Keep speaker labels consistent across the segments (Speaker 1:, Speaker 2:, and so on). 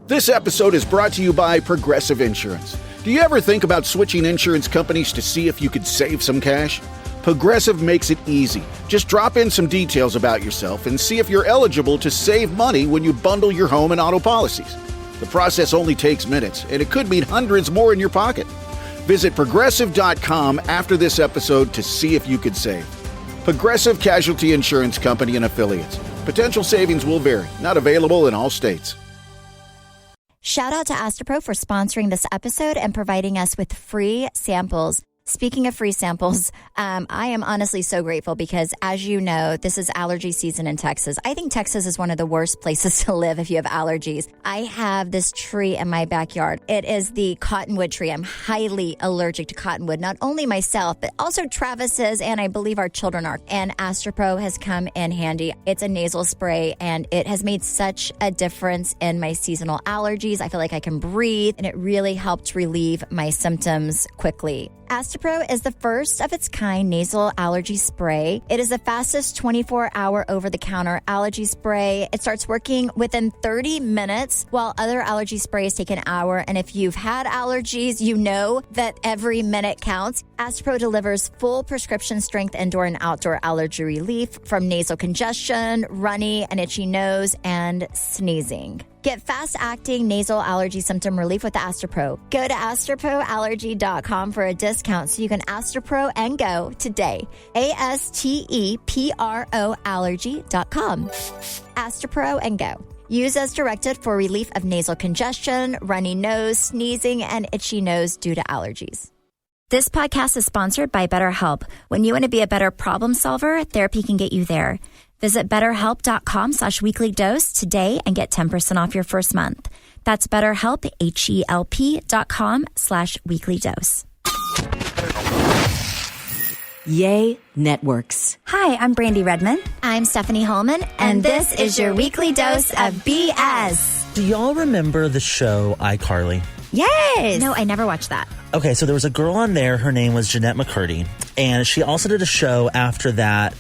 Speaker 1: This episode is brought to you by Progressive Insurance. Do you ever think about switching insurance companies to see if you could save some cash? Progressive makes it easy. Just drop in some details about yourself and see if you're eligible to save money when you bundle your home and auto policies. The process only takes minutes, and it could mean hundreds more in your pocket. Visit Progressive.com after this episode to see if you could save. Progressive Casualty Insurance Company and Affiliates. Potential savings will vary. Not available in all states.
Speaker 2: Shout out to Astapro for sponsoring this episode and providing us with free samples. Speaking of free samples, I am honestly so grateful because, as you know, this is allergy season in Texas. I think Texas is one of the worst places to live if you have allergies. I have this tree in my backyard. It is the cottonwood tree. I'm highly allergic to cottonwood, not only myself, but also Travis is, and I believe our children are. And Astapro has come in handy. It's a nasal spray, and it has made such a difference in my seasonal allergies. I feel like I can breathe, and it really helped relieve my symptoms quickly. Astapro is the first of its kind nasal allergy spray. It is the fastest 24-hour over-the-counter allergy spray. It starts working within 30 minutes, while other allergy sprays take an hour. And if you've had allergies, you know that every minute counts. Astapro delivers full prescription strength indoor and outdoor allergy relief from nasal congestion, runny and itchy nose, and sneezing. Get fast-acting nasal allergy symptom relief with Astapro. Go to AstaproAllergy.com for a discount so you can Astapro and go today. ASTEPRO Allergy.com. Astapro and go. Use as directed for relief of nasal congestion, runny nose, sneezing, and itchy nose due to allergies. This podcast is sponsored by BetterHelp. When you want to be a better problem solver, therapy can get you there. Visit BetterHelp.com/weeklydose today and get 10% off your first month. That's BetterHelp, HELP.com/weeklydose.
Speaker 3: Yay Networks.
Speaker 2: Hi, I'm Brandi Redmond. I'm Stephanie Holman, and this is your weekly dose of BS.
Speaker 4: Do y'all remember the show iCarly?
Speaker 2: Yes! No, I never watched that.
Speaker 4: Okay, so there was a girl on there. Her name was Jeanette McCurdy, and she also did a show after that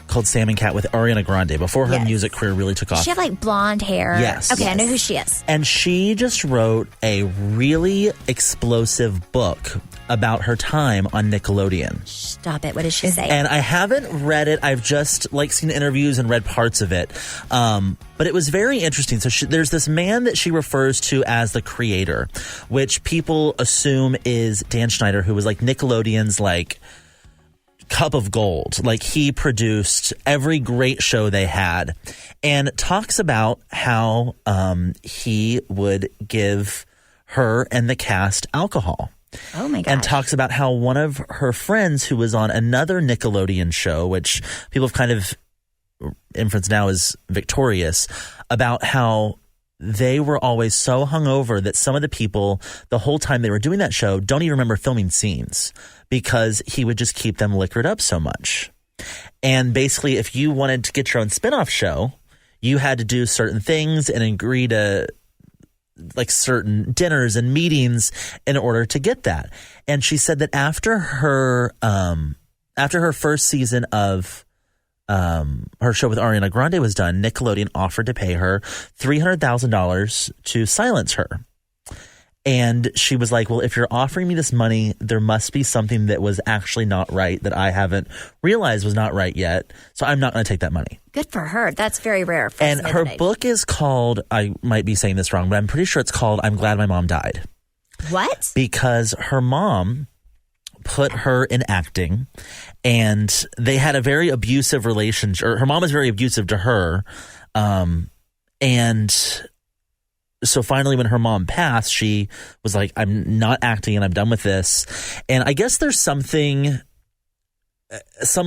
Speaker 4: called Sam and Cat with Ariana Grande before her music career really took off.
Speaker 2: Does she have like blonde hair?
Speaker 4: Yes.
Speaker 2: Okay, I know who she is.
Speaker 4: And she just wrote a really explosive book about her time on Nickelodeon.
Speaker 2: Stop it. What does she say?
Speaker 4: And I haven't read it. I've just seen interviews and read parts of it. But it was very interesting. So there's this man that she refers to as the creator, which people assume is Dan Schneider, who was Nickelodeon's cup of gold. He produced every great show they had, and talks about how he would give her and the cast alcohol.
Speaker 2: Oh my gosh.
Speaker 4: And talks about how one of her friends who was on another Nickelodeon show, which people have kind of inference now is Victorious, about how they were always so hungover that some of the people, the whole time they were doing that show, don't even remember filming scenes because he would just keep them liquored up so much. And basically, if you wanted to get your own spinoff show, you had to do certain things and agree to certain dinners and meetings in order to get that. And she said that after her first season of her show with Ariana Grande was done, Nickelodeon offered to pay her $300,000 to silence her. And she was like, well, if you're offering me this money, there must be something that was actually not right that I haven't realized was not right yet. So I'm not going to take that money.
Speaker 2: Good for her. That's very rare.
Speaker 4: And her book is called, I might be saying this wrong, but I'm pretty sure it's called I'm Glad My Mom Died.
Speaker 2: What?
Speaker 4: Because her mom put her in acting, and they had a very abusive relationship. Or her mom was very abusive to her. And so finally, when her mom passed, she was like, I'm not acting and I'm done with this. And I guess there's some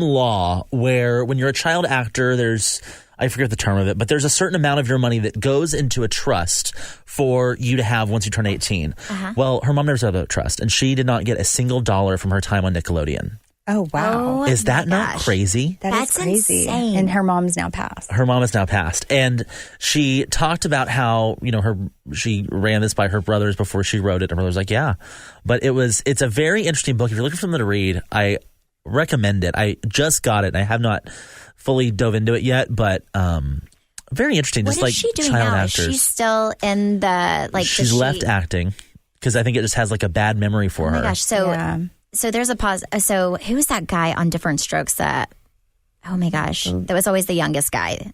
Speaker 4: law where when you're a child actor, I forget the term of it, but there's a certain amount of your money that goes into a trust for you to have once you turn 18. Uh-huh. Well, her mom never set up a trust, and she did not get a single dollar from her time on Nickelodeon.
Speaker 5: Oh, wow.
Speaker 4: Oh, is that not crazy?
Speaker 5: That's crazy. Insane. And her mom's now passed.
Speaker 4: Her mom is now passed. And she talked about how, she ran this by her brothers before she wrote it. Her brother was like, yeah. But it's a very interesting book. If you're looking for something to read, I recommend it. I just got it. I have not fully dove into it yet, but Very interesting.
Speaker 2: What
Speaker 4: Just
Speaker 2: is
Speaker 4: like
Speaker 2: she doing
Speaker 4: child
Speaker 2: now?
Speaker 4: actors.
Speaker 2: Is she still in the like?
Speaker 4: She's left acting because I think it just has like a bad memory for her.
Speaker 2: Oh my gosh! So there's a pause. So who was that guy on Different Strokes? That oh my gosh, that was always the youngest guy.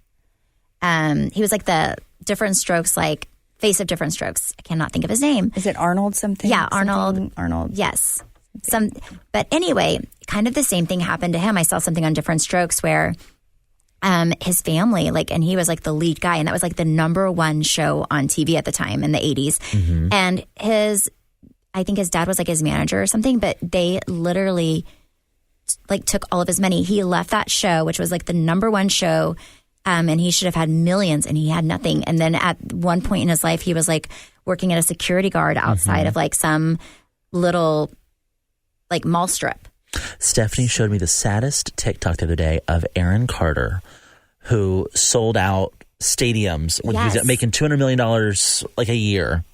Speaker 2: He was like the Different Strokes, like face of Different Strokes. I cannot think of his name.
Speaker 5: Is it Arnold something?
Speaker 2: Yeah, Arnold.
Speaker 5: Something? Arnold.
Speaker 2: Yes. But anyway, kind of the same thing happened to him. I saw something on Different Strokes where his family, like, and he was like the lead guy, and that was like the number one show on TV at the time in the 80s. Mm-hmm. And I think his dad was like his manager or something, but they literally like took all of his money. He left that show, which was like the number one show, and he should have had millions, and he had nothing. And then at one point in his life, he was like working at a security guard outside of like some little like mall strip.
Speaker 4: Stephanie showed me the saddest TikTok the other day of Aaron Carter, who sold out stadiums when he was making $200 million like a year,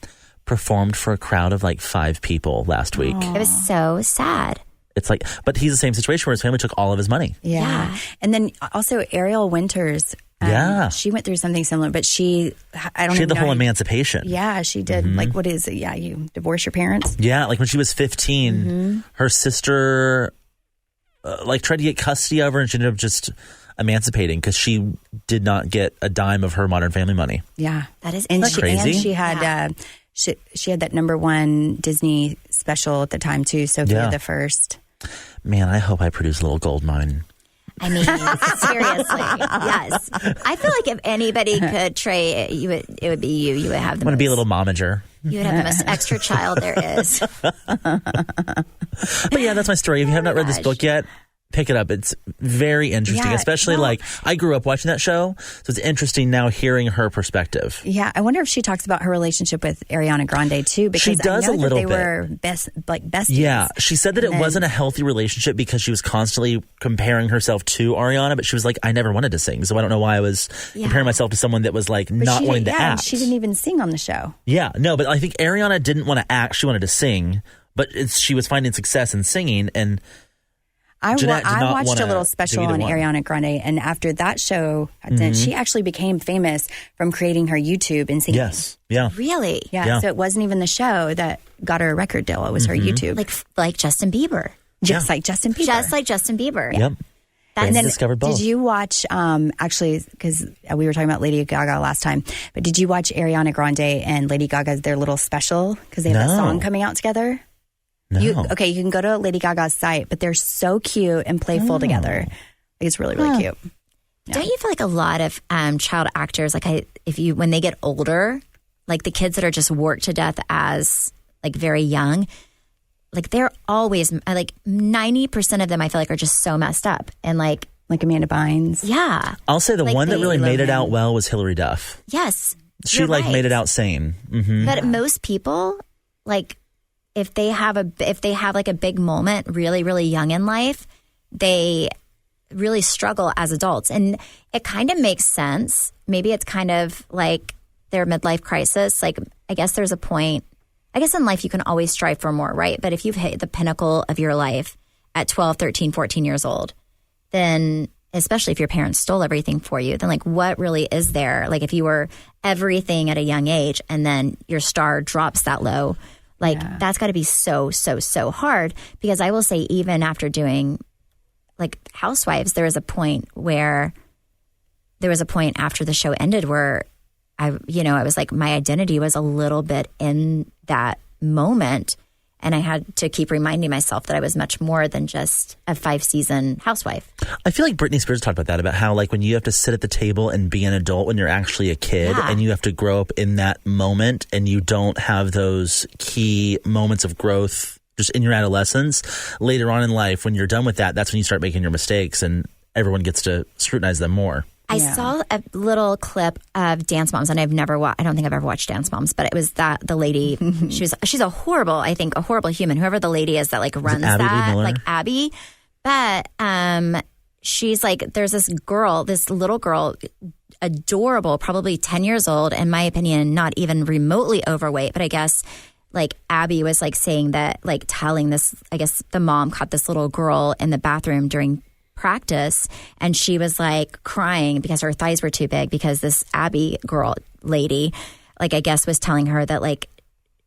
Speaker 4: performed for a crowd of like 5 people last week.
Speaker 2: It was so sad.
Speaker 4: It's like, but he's the same situation where his family took all of his money.
Speaker 5: Yeah. And then also Ariel Winters. She went through something similar, but she had the
Speaker 4: whole emancipation.
Speaker 5: Yeah, she did. Mm-hmm. Like, what is it? Yeah, you divorce your parents?
Speaker 4: Yeah, like when she was 15, her sister like tried to get custody of her, and she ended up just emancipating because she did not get a dime of her Modern Family money.
Speaker 5: Yeah.
Speaker 4: Isn't that crazy?
Speaker 5: And she had she had that number one Disney special at the time too, Sophia the First.
Speaker 4: Man, I hope I produce a little gold mine.
Speaker 2: I mean, seriously, yes. I feel like if anybody could, Trey, it would be you. You would have the
Speaker 4: I want to be a little momager.
Speaker 2: You would have the most extra child there is.
Speaker 4: But yeah, that's my story. If you have not read this book yet, pick it up. It's very interesting, especially like I grew up watching that show. So it's interesting now hearing her perspective.
Speaker 5: Yeah. I wonder if she talks about her relationship with Ariana Grande too, because
Speaker 4: she does
Speaker 5: I know
Speaker 4: a little
Speaker 5: that they
Speaker 4: bit.
Speaker 5: were besties.
Speaker 4: Yeah. She said that it wasn't a healthy relationship because she was constantly comparing herself to Ariana, but she was like, I never wanted to sing. So I don't know why I was comparing myself to someone that was like not wanting to act.
Speaker 5: She didn't even sing on the show.
Speaker 4: Yeah. No, but I think Ariana didn't want to act. She wanted to sing, but she was finding success in singing, and
Speaker 5: I watched a little special on Ariana Grande, and after that show, she actually became famous from creating her YouTube and singing.
Speaker 4: Yes, yeah,
Speaker 2: really,
Speaker 5: yeah. So it wasn't even the show that got her a record deal; it was her YouTube,
Speaker 2: like Justin Bieber,
Speaker 5: just like Justin Bieber,
Speaker 4: Yep.
Speaker 5: And then
Speaker 4: discovered both.
Speaker 5: Did you watch? Actually, because we were talking about Lady Gaga last time, but did you watch Ariana Grande and Lady Gaga's their little special because they have that song coming out together?
Speaker 4: No.
Speaker 5: You can go to Lady Gaga's site, but they're so cute and playful together. It's really, really cute. Yeah.
Speaker 2: Don't you feel like a lot of child actors, like when they get older, like the kids that are just worked to death as like very young, like they're always like 90% of them I feel like are just so messed up and like
Speaker 5: Amanda Bynes.
Speaker 2: Yeah.
Speaker 4: I'll say the one that really made it out well was Hilary Duff.
Speaker 2: Yes.
Speaker 4: She made it out sane. Mm-hmm.
Speaker 2: But most people like, if they have like a big moment really, really young in life, they really struggle as adults. And it kind of makes sense. Maybe it's kind of like their midlife crisis. Like, I guess there's a point. I guess in life you can always strive for more, right? But if you've hit the pinnacle of your life at 12, 13, 14 years old, then especially if your parents stole everything for you, then like what really is there? Like if you were everything at a young age and then your star drops that low, that's got to be so, so, so hard. Because I will say, even after doing like Housewives, there was a point after the show ended where I was like, my identity was a little bit in that moment. And I had to keep reminding myself that I was much more than just a 5-season housewife.
Speaker 4: I feel like Britney Spears talked about that, about how like when you have to sit at the table and be an adult when you're actually a kid and you have to grow up in that moment and you don't have those key moments of growth just in your adolescence. Later on in life, when you're done with that, that's when you start making your mistakes and everyone gets to scrutinize them more.
Speaker 2: I saw a little clip of Dance Moms, and I don't think I've ever watched Dance Moms, but it was the lady. She's a horrible human. Whoever the lady is that like runs that, like Abby. But she's like, there's this little girl, adorable, probably 10 years old, in my opinion, not even remotely overweight. But I guess like Abby was like saying that, like telling this, I guess the mom caught this little girl in the bathroom during practice, and she was like crying because her thighs were too big because this Abby lady, like I guess was telling her that like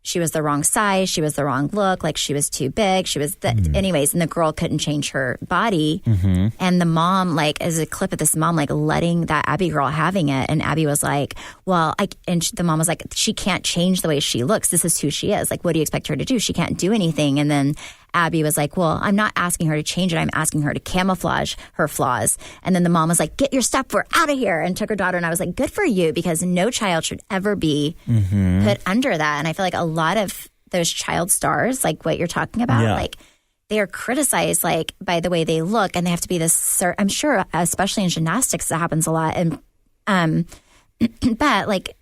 Speaker 2: she was the wrong size, she was the wrong look, like she was too big, she was anyways, and the girl couldn't change her body. And the mom, like, as a clip of this mom like letting that Abby girl having it, and Abby was like, well, the mom was like, she can't change the way she looks, this is who she is, like what do you expect her to do? She can't do anything. And then Abby was like, well, I'm not asking her to change it, I'm asking her to camouflage her flaws. And then the mom was like, get your stuff, we're out of here, and took her daughter. And I was like, good for you, because no child should ever be put under that. And I feel like a lot of those child stars, like what you're talking about, like they are criticized like by the way they look, and they have to be this, I'm sure especially in gymnastics that happens a lot. And but like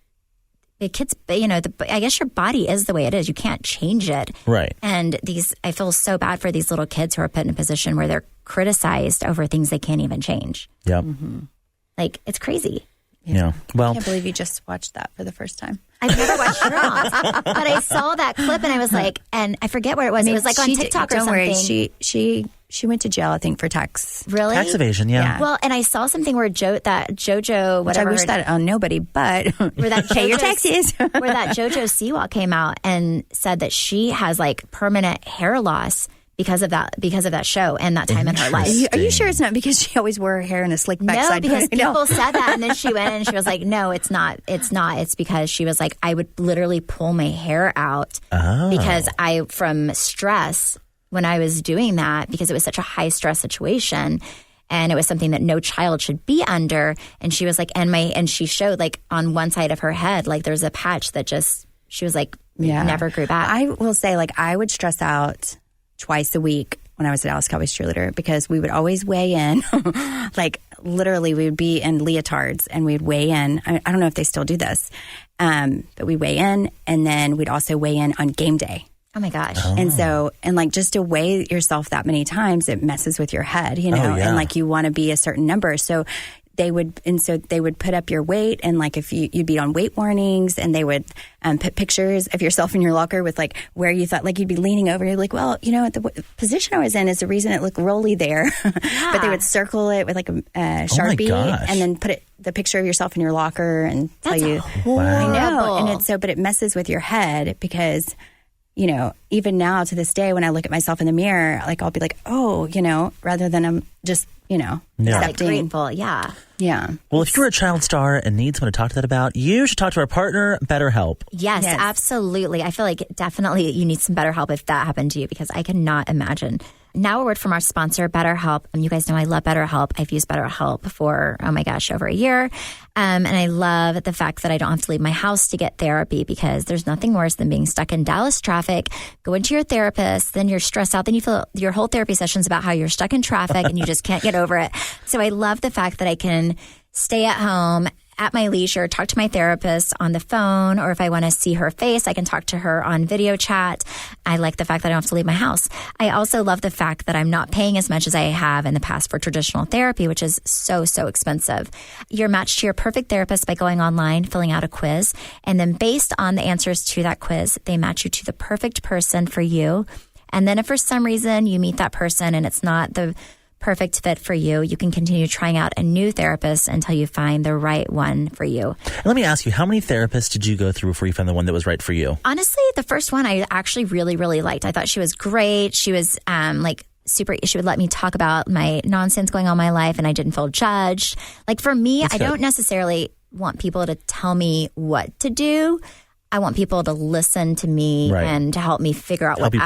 Speaker 2: the kids, you know, I guess your body is the way it is. You can't change it.
Speaker 4: Right.
Speaker 2: And I feel so bad for these little kids who are put in a position where they're criticized over things they can't even change.
Speaker 4: Yep.
Speaker 2: Like, it's crazy.
Speaker 4: Yeah. Well,
Speaker 5: I can't believe you just watched that for the first time.
Speaker 2: I've never watched Strong, but I saw that clip and I was like, and I forget where it was. It was like on TikTok or something.
Speaker 5: Don't worry, she went to jail, I think, for tax.
Speaker 2: Really?
Speaker 4: Tax evasion, yeah.
Speaker 2: Well, and I saw something where JoJo, whatever.
Speaker 5: I wish that on nobody, but
Speaker 2: where that
Speaker 5: pay your taxes.
Speaker 2: Where that JoJo Siwa came out and said that she has like permanent hair loss because of that show and that time in her life.
Speaker 5: Are you sure it's not because she always wore her hair in a slick back
Speaker 2: No,
Speaker 5: side?
Speaker 2: because people said that, and then she went and she was like, no, it's not. It's not. It's because she was like, I would literally pull my hair out because from stress when I was doing that, because it was such a high stress situation. And it was something that no child should be under. And she was like, and she showed like on one side of her head, like there's a patch that she was like, never grew back.
Speaker 5: I will say, like, I would stress out twice a week when I was a Dallas Cowboys cheerleader, because we would always weigh in. Like, literally, we would be in leotards and we'd weigh in. I don't know if they still do this, but we weigh in, and then we'd also weigh in on game day.
Speaker 2: Oh my gosh.
Speaker 5: And so, and like, just to weigh yourself that many times, it messes with your head, you know, and like you want to be a certain number. So they would put up your weight, and like if you'd be on weight warnings, and they would put pictures of yourself in your locker with like where you thought, like you'd be leaning over, and you're like, well, you know, the position I was in is the reason it looked rolly there. Yeah. But they would circle it with like a Sharpie, and then put the picture of yourself in your locker and tell you.
Speaker 2: Horrible.
Speaker 5: I know. And but it messes with your head, because, you know, even now to this day, when I look at myself in the mirror, like I'll be like, oh, you know, rather than I'm just, you know, accepting.
Speaker 2: Like grateful. Yeah.
Speaker 5: Yeah.
Speaker 4: Well, if you're a child star and need someone to talk to that about, you should talk to our partner, BetterHelp.
Speaker 2: Yes, absolutely. I feel like definitely you need some BetterHelp if that happened to you, because I cannot imagine. Now a word from our sponsor, BetterHelp. You guys know I love BetterHelp. I've used BetterHelp for, oh my gosh, over a year. And I love the fact that I don't have to leave my house to get therapy, because there's nothing worse than being stuck in Dallas traffic, going to your therapist, then you're stressed out, then you feel your whole therapy session's about how you're stuck in traffic and you just can't get over it. So I love the fact that I can stay at home at my leisure, talk to my therapist on the phone, or if I want to see her face, I can talk to her on video chat. I like the fact that I don't have to leave my house. I also love the fact that I'm not paying as much as I have in the past for traditional therapy, which is so expensive. You're matched to your perfect therapist by going online, filling out a quiz, and then based on the answers to that quiz, they match you to the perfect person for you. And then if for some reason you meet that person and it's not the perfect fit for you, you can continue trying out a new therapist until you find the right one for you.
Speaker 4: Let me ask you, how many therapists did you go through before you found the one that was right for you?
Speaker 2: Honestly, the first one I actually really liked. I thought she was great. She was she would let me talk about my nonsense going on in my life, and I didn't feel judged. Like, for me, I don't necessarily want people to tell me what to do. I want people to listen to me and to help me figure out help me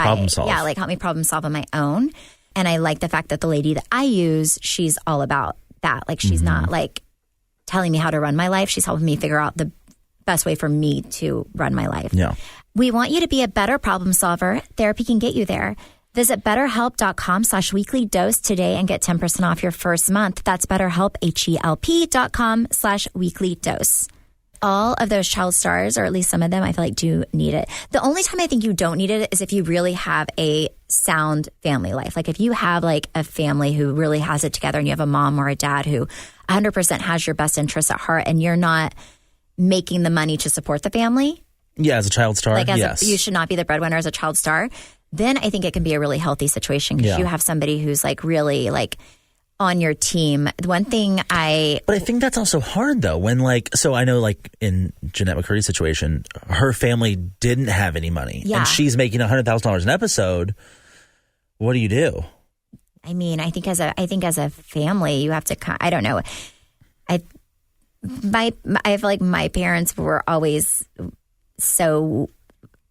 Speaker 2: problem solve on my own. And I like the fact that the lady that I use, she's all about that. Like, she's not like telling me how to run my life. She's helping me figure out the best way for me to run my life.
Speaker 4: Yeah. We
Speaker 2: want you to be a better problem solver. Therapy can get you there. Visit BetterHelp.com/weeklydose today and get 10% off your first month. That's BetterHelp, HELP.com/weeklydose. All of those child stars, or at least some of them, I feel like do need it. The only time I think you don't need it is if you really have a sound family life. Like, if you have like a family who really has it together, and you have a mom or a dad who 100% has your best interests at heart, and you're not making the money to support the family.
Speaker 4: Yeah, as a child star, yes.
Speaker 2: You should not be the breadwinner as a child star. Then I think it can be a really healthy situation, because you have somebody who's like really like on your team. The one thing
Speaker 4: But I think that's also hard though. When so I know in Jeanette McCurdy's situation, her family didn't have any money.
Speaker 2: Yeah.
Speaker 4: And she's making $100,000 an episode. What do you do?
Speaker 2: I mean, I think as a family, you have to, I don't know. I feel like my parents were always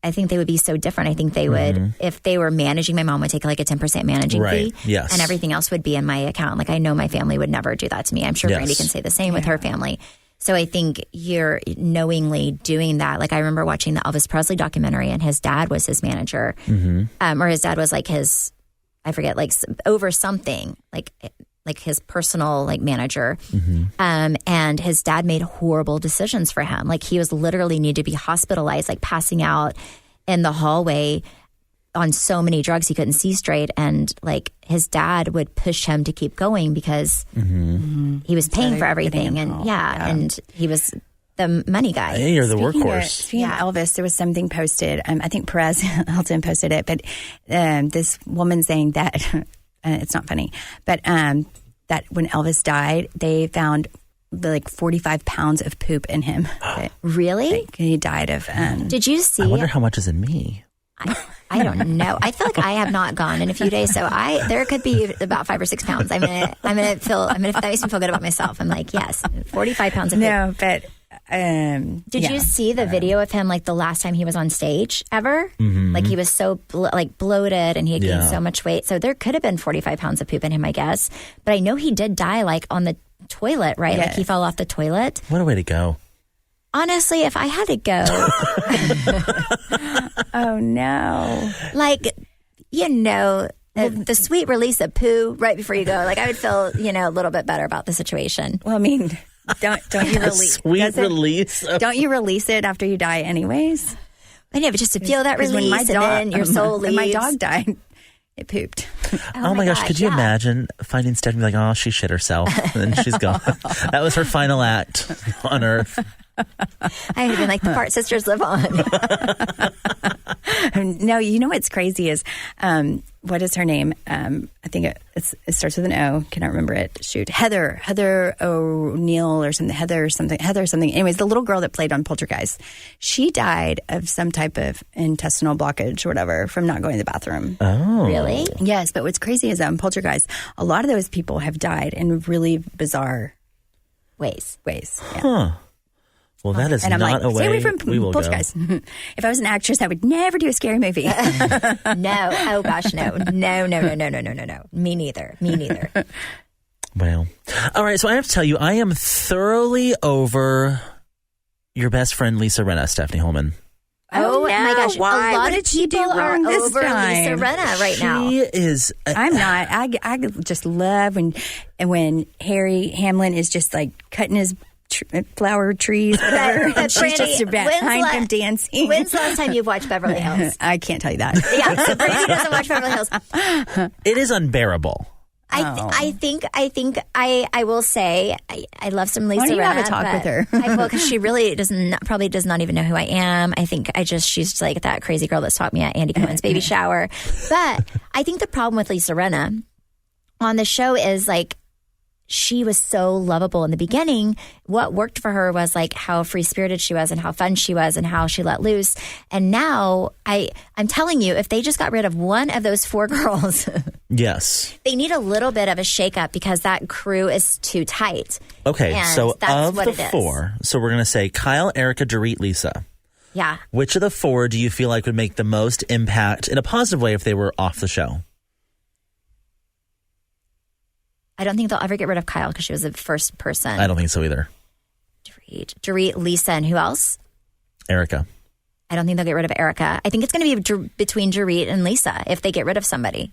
Speaker 2: I think they would be so different. I think they would, if they were managing, my mom would take like a 10% managing fee.
Speaker 4: Yes.
Speaker 2: And everything else would be in my account. Like I know my family would never do that to me. I'm sure
Speaker 4: Yes.
Speaker 2: Brandi can say the same with her family. So I think you're knowingly doing that. Like I remember watching the Elvis Presley documentary and his dad was his manager. Or his dad was like his, I forget, like over something, like his personal like manager. And his dad made horrible decisions for him. Like he was literally needed to be hospitalized, like passing out in the hallway on so many drugs he couldn't see straight. And like his dad would push him to keep going because he was paying for everything. And and he was the money guy.
Speaker 4: Hey, you're the workhorse.
Speaker 5: Speaking of Elvis, there was something posted. I think Perez Hilton posted it, but this woman saying that it's not funny, but that when Elvis died, they found like 45 pounds of poop in him.
Speaker 2: Really?
Speaker 5: He died of.
Speaker 2: Did you see?
Speaker 4: I wonder how much is in me.
Speaker 2: I don't know. I feel like I have not gone in a few days, so there could be about 5 or 6 pounds. That makes me feel good about myself. I'm like, yes, 45 pounds of poop.
Speaker 5: No, but.
Speaker 2: Did you see the video of him like the last time he was on stage ever? Like he was so bloated and he had gained so much weight. So there could have been 45 pounds of poop in him, I guess. But I know he did die like on the toilet, right?
Speaker 5: Yes.
Speaker 2: Like he fell off the toilet.
Speaker 4: What a way to go.
Speaker 2: Honestly, if I had to go.
Speaker 5: Oh, no.
Speaker 2: Like, the sweet release of poo right before you go. Like I would feel, a little bit better about the situation.
Speaker 5: Well, I mean, don't you release
Speaker 4: Sweet release.
Speaker 5: Don't you release it after you die anyways?
Speaker 2: I know, but just to feel that
Speaker 5: 'Cause
Speaker 2: release and then your soul leaves.
Speaker 5: When my dog died, it pooped.
Speaker 4: Oh my gosh, could you imagine finding Stephanie like, oh, she shit herself and then she's gone. That was her final act on Earth.
Speaker 2: I had been like, the Fart Sisters live on.
Speaker 5: No, you know what's crazy is, what is her name? I think it starts with an O. Cannot remember it. Shoot. Heather O'Neill or something. Heather something. Anyways, the little girl that played on Poltergeist, she died of some type of intestinal blockage or whatever from not going to the bathroom.
Speaker 4: Oh.
Speaker 2: Really?
Speaker 5: Yes, but what's crazy is Poltergeist, a lot of those people have died in really bizarre
Speaker 2: ways.
Speaker 5: Yeah.
Speaker 4: Huh. Well, that is
Speaker 5: and I'm
Speaker 4: not
Speaker 5: like,
Speaker 4: a way
Speaker 5: stay away from
Speaker 4: we will
Speaker 5: Poltergeist.
Speaker 4: go.
Speaker 5: If I was an actress, I would never do a scary movie.
Speaker 2: No. Oh, gosh, no. No. Me neither.
Speaker 4: Well, all right. So I have to tell you, I am thoroughly over your best friend, Lisa Rinna, Stephanie Holman.
Speaker 2: Oh, my gosh.
Speaker 5: Why?
Speaker 2: A lot
Speaker 5: What
Speaker 2: of
Speaker 5: did she do
Speaker 2: people are
Speaker 5: wrong this
Speaker 2: over
Speaker 5: time?
Speaker 2: Lisa Rinna right now.
Speaker 4: She is.
Speaker 5: I'm not. I just love when Harry Hamlin is just like cutting his flower trees, whatever. And she's just behind him dancing.
Speaker 2: When's the last time you've watched Beverly Hills?
Speaker 5: I can't tell you that.
Speaker 2: Yeah, so Brandi doesn't watch Beverly Hills.
Speaker 4: It is unbearable.
Speaker 2: I think I will say I love some Lisa Rinna.
Speaker 5: Why don't you have a talk with her?
Speaker 2: I will, because she really probably does not even know who I am. I think she's like that crazy girl that taught me at Andy Cohen's baby shower. But I think the problem with Lisa Rinna on the show is like, she was so lovable in the beginning. What worked for her was like how free-spirited she was and how fun she was and how she let loose. And now I'm telling you, if they just got rid of one of those 4 girls,
Speaker 4: Yes.
Speaker 2: they need a little bit of a shakeup because that crew is too tight.
Speaker 4: Okay,
Speaker 2: And
Speaker 4: so
Speaker 2: that's
Speaker 4: of
Speaker 2: what
Speaker 4: the
Speaker 2: it is.
Speaker 4: 4, so we're going to say Kyle, Erica, Dorit, Lisa.
Speaker 2: Yeah.
Speaker 4: Which of the 4 do you feel like would make the most impact in a positive way if they were off the show?
Speaker 2: I don't think they'll ever get rid of Kyle because she was the first person.
Speaker 4: I don't think so either.
Speaker 2: Dorit, Lisa, and who else?
Speaker 4: Erica.
Speaker 2: I don't think they'll get rid of Erica. I think it's going to be between Dorit and Lisa if they get rid of somebody.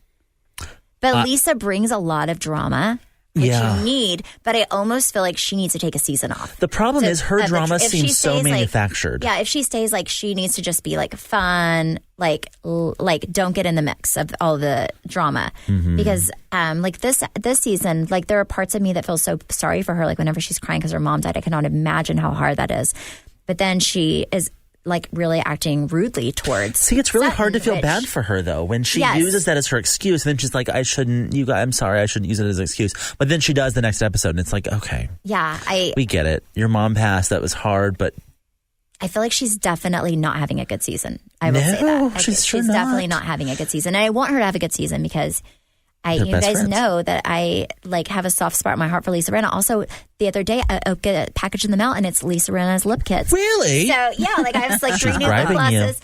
Speaker 2: But Lisa brings a lot of drama, which you need, but I almost feel like she needs to take a season off.
Speaker 4: The problem is her drama seems so manufactured.
Speaker 2: If she stays, like, she needs to just be like fun, like don't get in the mix of all the drama. Because like this season, like there are parts of me that feel so sorry for her, like whenever she's crying because her mom died. I cannot imagine how hard that is. But then she is like really acting rudely towards.
Speaker 4: See, it's really
Speaker 2: Sutton,
Speaker 4: hard to feel bad for her though when she uses that as her excuse. And then she's like, I'm sorry, I shouldn't use it as an excuse. But then she does the next episode, and it's like, okay,
Speaker 2: yeah,
Speaker 4: we get it. Your mom passed. That was hard, but
Speaker 2: I feel like she's definitely not having a good season. I will say that. She's definitely not having a good season, and I want her to have a good season because you guys know that I like have a soft spot in my heart for Lisa Rinna. Also, the other day I get a package in the mail and it's Lisa Rinna's lip kits.
Speaker 4: Really?
Speaker 2: So yeah, like I was like 3 new lip glosses.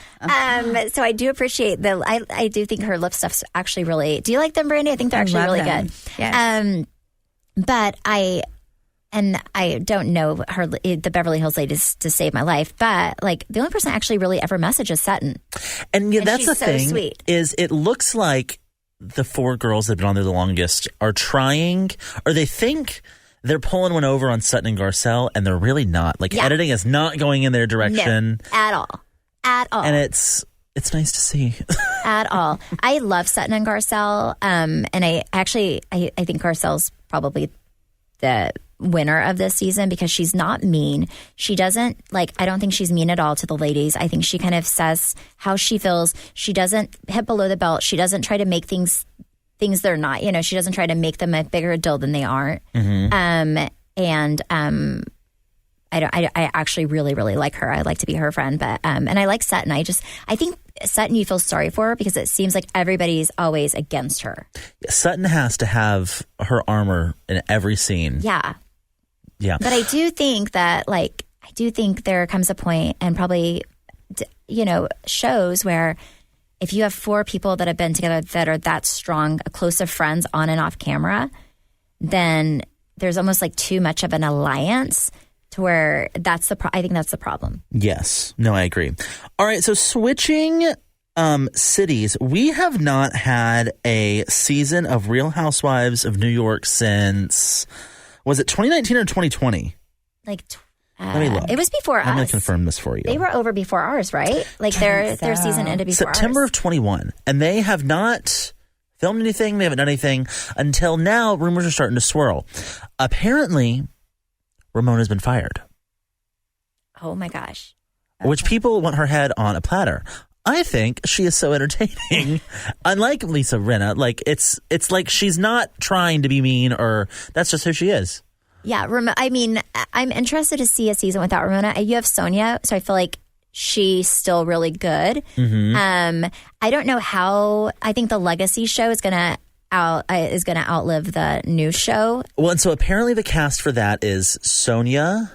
Speaker 2: So I do appreciate I do think her lip stuff's actually really. Do you like them, Brandi? I think they're actually really good.
Speaker 5: Yes.
Speaker 2: But I don't know the Beverly Hills ladies to save my life, but like the only person I actually really ever message is Sutton.
Speaker 4: And that's the thing.
Speaker 2: Sweet.
Speaker 4: Is it looks like the 4 girls that have been on there the longest are trying, or they think they're pulling one over on Sutton and Garcelle, and they're really not. Like editing is not going in their direction
Speaker 2: at all.
Speaker 4: And it's nice to see.
Speaker 2: At all. I love Sutton and Garcelle, and I think Garcelle's probably the winner of this season because she's not mean. She doesn't I don't think she's mean at all to the ladies. I think she kind of says how she feels. She doesn't hit below the belt. She doesn't try to make things they're not. She doesn't try to make them a bigger deal than they aren't. I actually really, really like her. I'd like to be her friend, but and I like Sutton. I think Sutton, you feel sorry for her because it seems like everybody's always against her.
Speaker 4: Sutton has to have her armor in every scene.
Speaker 2: Yeah.
Speaker 4: Yeah.
Speaker 2: But I do think that there comes a point and probably, shows where if you have 4 people that have been together that are that strong, close of friends on and off camera, then there's almost like too much of an alliance to where I think that's the problem.
Speaker 4: Yes. No, I agree. All right. So switching cities, we have not had a season of Real Housewives of New York since... Was it 2019 or 2020?
Speaker 2: Let me look. It was before us.
Speaker 4: I'm going to confirm this for you.
Speaker 2: They were over before ours, right? Like their season ended before
Speaker 4: September
Speaker 2: ours.
Speaker 4: of 21. And they have not filmed anything. They haven't done anything until now. Rumors are starting to swirl. Apparently, Ramona's been fired.
Speaker 2: Oh my gosh.
Speaker 4: Which people want her head on a platter. I think she is so entertaining. Unlike Lisa Rinna, it's like she's not trying to be mean, or that's just who she is.
Speaker 2: Yeah, I'm interested to see a season without Ramona. You have Sonia, so I feel like she's still really good.
Speaker 4: Mm-hmm.
Speaker 2: I don't know how. I think the Legacy show is gonna outlive the new show.
Speaker 4: Well, and so apparently the cast for that is Sonia,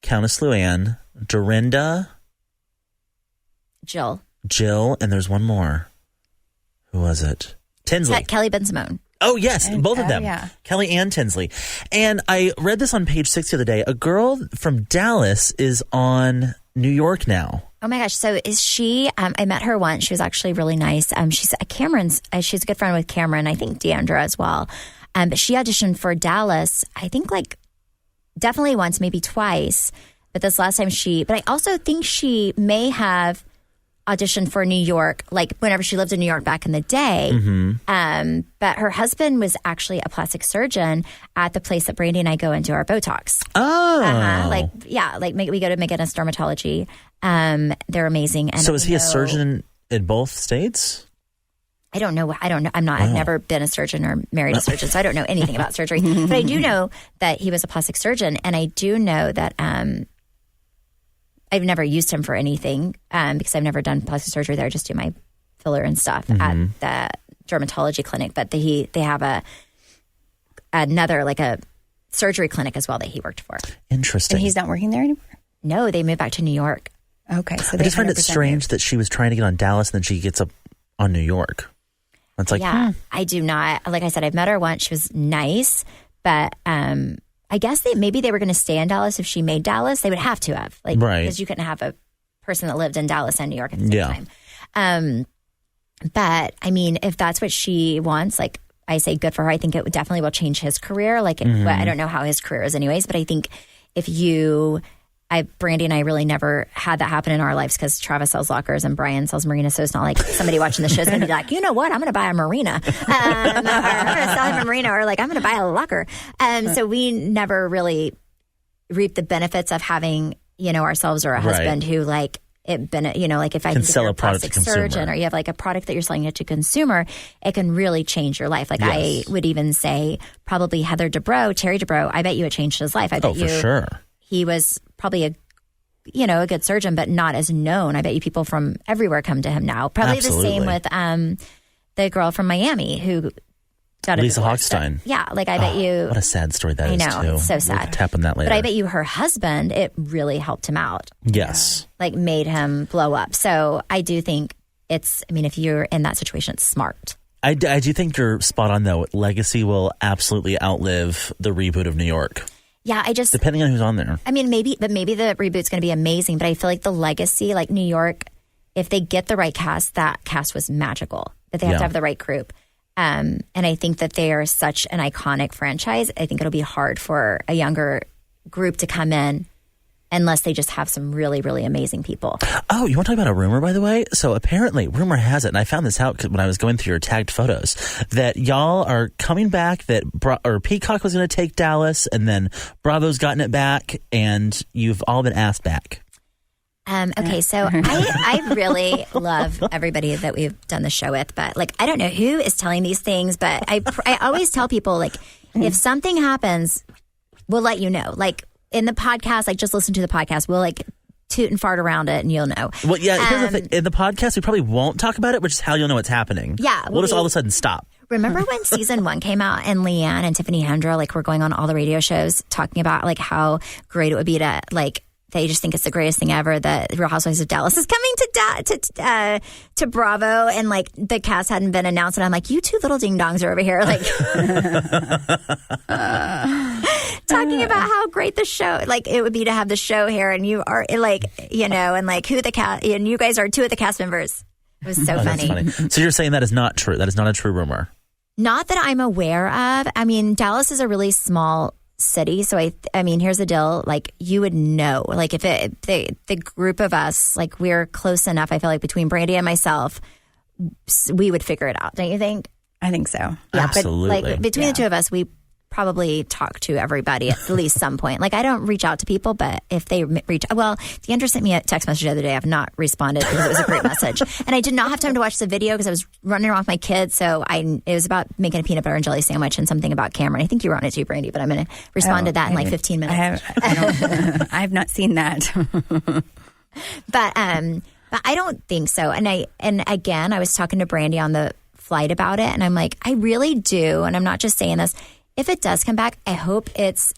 Speaker 4: Countess Luann, Dorinda, Jill, and there's one more. Who was it? Tinsley.
Speaker 2: Kelly Ben-Simone.
Speaker 4: Oh, yes, both of them. Yeah. Kelly and Tinsley. And I read this on page 6 the other day. A girl from Dallas is on New York now.
Speaker 2: Oh my gosh. So is she, I met her once. She was actually really nice. She's she's a good friend with Cameron. I think Deandra as well. But she auditioned for Dallas, I think definitely once, maybe twice. But this last time but I also think she may have auditioned for New York, whenever she lived in New York back in the day.
Speaker 4: Mm-hmm.
Speaker 2: But her husband was actually a plastic surgeon at the place that Brandi and I go and do our Botox.
Speaker 4: Oh.
Speaker 2: We go to McGinnis Dermatology. They're amazing. And
Speaker 4: so is he a surgeon in both states?
Speaker 2: I don't know. I've never been a surgeon or married a surgeon, so I don't know anything about surgery. But I do know that he was a plastic surgeon, and I do know that I've never used him for anything because I've never done plastic surgery there. I just do my filler and stuff at the dermatology clinic. But they have another a surgery clinic as well that he worked for.
Speaker 4: Interesting.
Speaker 5: And he's not working there anymore?
Speaker 2: No, they moved back to New York.
Speaker 5: Okay. So
Speaker 4: I just find it strange that she was trying to get on Dallas and then she gets up on New York. It's
Speaker 2: I do not. Like I said, I've met her once. She was nice, but I guess maybe they were going to stay in Dallas if she made Dallas. They would have to have,
Speaker 4: right?
Speaker 2: Because you couldn't have a person that lived in Dallas and New York at the same time. But I mean, if that's what she wants, I say good for her. I think it definitely will change his career. I don't know how his career is anyways, but I think if Brandi and I really never had that happen in our lives because Travis sells lockers and Brian sells marina. So it's not like somebody watching the show is going to be like, you know what, I'm going to buy a marina. Or I'm going to sell him a marina, or I'm going to buy a locker. So we never really reaped the benefits of having, ourselves or a husband who it been, like if I
Speaker 4: can
Speaker 2: think
Speaker 4: sell
Speaker 2: you're
Speaker 4: a product
Speaker 2: plastic
Speaker 4: to consumer.
Speaker 2: surgeon, or you have like a product that you're selling it to consumer, it can really change your life. Like
Speaker 4: Yes.
Speaker 2: I would even say probably Terry Dubrow, I bet you it changed his life. I bet
Speaker 4: for sure.
Speaker 2: He was probably a good surgeon, but not as known. I bet you people from everywhere come to him now. Probably
Speaker 4: Absolutely.
Speaker 2: the same with the girl from Miami who got
Speaker 4: Lisa
Speaker 2: a divorce.
Speaker 4: Hochstein.
Speaker 2: Yeah, like I bet you.
Speaker 4: What a sad story that is,
Speaker 2: I know,
Speaker 4: too.
Speaker 2: it's so sad.
Speaker 4: We'll tap on that later.
Speaker 2: But I bet you her husband, it really helped him out.
Speaker 4: Yes.
Speaker 2: Like made him blow up. So I do think if you're in that situation, it's smart.
Speaker 4: I do think you're spot on, though. Legacy will absolutely outlive the reboot of New York.
Speaker 2: Yeah,
Speaker 4: depending on who's on there.
Speaker 2: I mean, maybe the reboot's going to be amazing, but I feel like the Legacy, like New York, if they get the right cast, that cast was magical. But they have to have the right group. And I think that they are such an iconic franchise. I think it'll be hard for a younger group to come in unless they just have some really, really amazing people.
Speaker 4: Oh, you want to talk about a rumor, by the way? So apparently, rumor has it, and I found this out when I was going through your tagged photos, that y'all are coming back, that Peacock was going to take Dallas, and then Bravo's gotten it back, and you've all been asked back.
Speaker 2: Okay, so I really love everybody that we've done the show with, but like I don't know who is telling these things, but I always tell people, like, if something happens, we'll let you know. Like in the podcast, like just listen to the podcast. We'll like toot and fart around it, and you'll know.
Speaker 4: Well, yeah. Here's the thing: in the podcast, we probably won't talk about it, which is how you'll know what's happening.
Speaker 2: Yeah,
Speaker 4: we'll just all of a sudden stop.
Speaker 2: Remember when season 1 came out and Leanne and Tiffany Hendra like were going on all the radio shows talking about like how great it would be to like. They just think it's the greatest thing ever that Real Housewives of Dallas is coming to Bravo, and like the cast hadn't been announced, and I'm like, you two little ding dongs are over here, like talking about how great the show, like it would be to have the show here, and you are like, and like who the cast, and you guys are 2 of the cast members. It was so funny.
Speaker 4: That's funny. So you're saying that is not true? That is not a true rumor?
Speaker 2: Not that I'm aware of. I mean, Dallas is a really small city, so I mean, here's the deal, like you would know, like if the group of us, like we're close enough, I feel like between Brandi and myself, we would figure it out, don't you think?
Speaker 5: I think so.
Speaker 2: Yeah,
Speaker 4: absolutely.
Speaker 2: But like between the two of us, we probably talk to everybody at least some point. Like I don't reach out to people, but if they reach, well, Deandra sent me a text message the other day. I've not responded because it was a great message, and I did not have time to watch the video because I was running around with my kids. So it was about making a peanut butter and jelly sandwich and something about Cameron. I think you were on it too, Brandi, but I'm going to respond to that in like 15 minutes.
Speaker 5: I have not seen that.
Speaker 2: But I don't think so. And again, I was talking to Brandi on the flight about it, and I'm like, I really do, and I'm not just saying this. If it does come back, I hope it's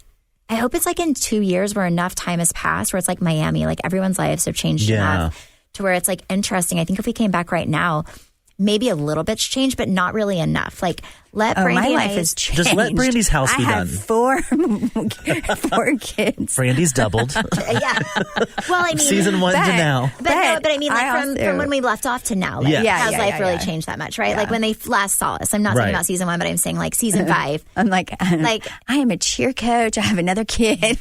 Speaker 2: like in 2 years where enough time has passed where it's like Miami, like everyone's lives have changed enough to where it's like interesting. I think if we came back right now, maybe a little bit's changed, but not really enough. Like let Brandi
Speaker 5: my life has changed.
Speaker 4: Just let Brandi's house be done.
Speaker 5: I have four kids.
Speaker 4: Brandi's doubled.
Speaker 2: Yeah. Well, I mean,
Speaker 4: season 1 to now.
Speaker 2: But I mean, like from when we left off to now, like, has life really changed that much, right?
Speaker 5: Yeah.
Speaker 2: Like when they last saw us. I'm not talking about season 1, but I'm saying like season 5.
Speaker 5: I'm like I am a cheer coach. I have another kid.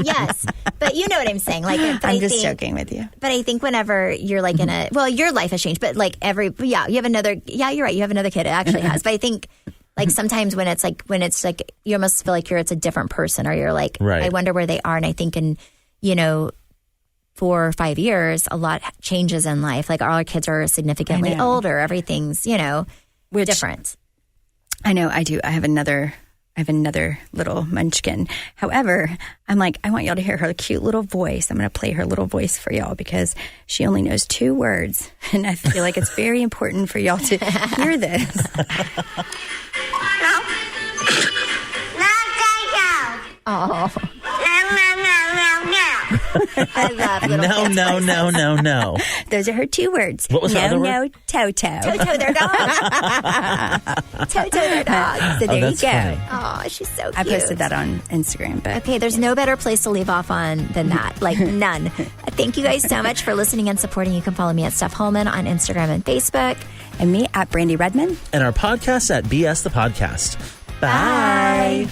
Speaker 2: Yes, but you know what I'm saying. Like,
Speaker 5: I'm just joking with you.
Speaker 2: But I think whenever you're like your life has changed, but like you have another. Yeah, you're right. You have another kid. It actually has. But I think. Like sometimes when it's like you almost feel like it's a different person, or you're like, I wonder where they are. And I think in 4 or 5 years, a lot changes in life. Like all our kids are significantly older. Everything's different.
Speaker 5: I know. I do. I have another little munchkin. However, I'm like, I want y'all to hear her cute little voice. I'm going to play her little voice for y'all because she only knows 2 words, and I feel like it's very important for y'all to hear this.
Speaker 2: Oh. I love little kids.
Speaker 4: No.
Speaker 5: Those are her 2 words.
Speaker 4: What was the other word?
Speaker 5: No, Toto.
Speaker 2: Toto, their dog. Toto, their dog.
Speaker 5: So there you go.
Speaker 4: Funny.
Speaker 2: Oh, she's so cute.
Speaker 5: I posted that on Instagram. But
Speaker 2: okay, there's no better place to leave off on than that. Like none. Thank you guys so much for listening and supporting. You can follow me at Steph Holman on Instagram and Facebook.
Speaker 5: And me at Brandi Redmond.
Speaker 4: And our podcast at BS the Podcast. Bye.